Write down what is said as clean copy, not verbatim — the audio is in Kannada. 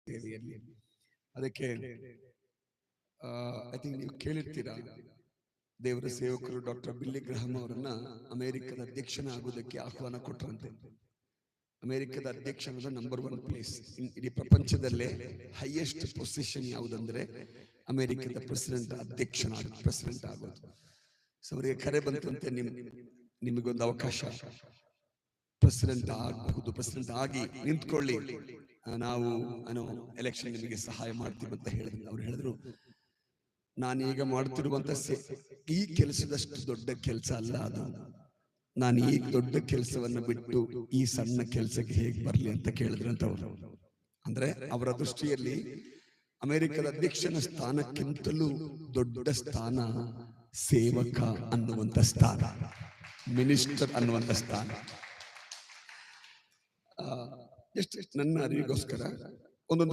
ಸೇವೆಯಲ್ಲಿ. ಅದಕ್ಕೆ ಐ ಥಿಂಕ್ ನೀವು ಕೇಳಿರ್ತೀರಾ, ದೇವರ ಸೇವಕರು ಡಾಕ್ಟರ್ ಬಿಲ್ಲಿ ಗ್ರಹಂ ಅವರನ್ನ ಅಮೆರಿಕದ ಅಧ್ಯಕ್ಷನಾಗುವುದಕ್ಕೆ ಆಹ್ವಾನ ಕೊಟ್ಟರಂತೆ. ಅಮೆರಿಕದ ಅಧ್ಯಕ್ಷನಾದ ನಂಬರ್ 1 ಪ್ಲೇಸ್ ಇಡೀ ಪ್ರಪಂಚದಲ್ಲೇ ಹೈಯೆಸ್ಟ್ ಪೊಸಿಷನ್ ಯಾವುದಂದ್ರೆ ಅಮೆರಿಕದ ಪ್ರೆಸಿಡೆಂಟ್ ಆಗೋದು. ಸೊ ಅವರಿಗೆ ಕರೆ ಬಂತಂತೆ, ನಿಮಗೊಂದು ಅವಕಾಶ, ಪ್ರೆಸಿಡೆಂಟ್ ಆಗಬಹುದು, ಪ್ರೆಸಿಡೆಂಟ್ ಆಗಿ ನಿಂತ್ಕೊಳ್ಳಿ, ನಾವು ಎಲೆಕ್ಷನ್ ನಿಮಗೆ ಸಹಾಯ ಮಾಡ್ತೀವಿ ಅಂತ ಹೇಳಿದ್ರು. ಅವ್ರು ಹೇಳಿದ್ರು, ನಾನೀಗ ಮಾಡ್ತಿರುವಂತ ಈ ಕೆಲಸದಷ್ಟು ದೊಡ್ಡ ಕೆಲಸ ಅಲ್ಲ ಅದು. ನಾನು ಈ ದೊಡ್ಡ ಕೆಲಸವನ್ನ ಬಿಟ್ಟು ಈ ಸಣ್ಣ ಕೆಲಸಕ್ಕೆ ಹೇಗೆ ಬರ್ಲಿ ಅಂತ ಕೇಳಿದ್ರಂತ ಅವರು. ಅಂದ್ರೆ ಅವರ ದೃಷ್ಟಿಯಲ್ಲಿ ಅಮೆರಿಕದ ಅಧ್ಯಕ್ಷನ ಸ್ಥಾನಕ್ಕಿಂತಲೂ ದೊಡ್ಡ ಸ್ಥಾನ ಸೇವಕ ಅನ್ನುವಂತ ಸ್ಥಾನ, ಮಿನಿಸ್ಟರ್ ಅನ್ನುವಂತ ಸ್ಥಾನ. ನನ್ನ ಅರಿವಿಗೋಸ್ಕರ ಒಂದೊಂದು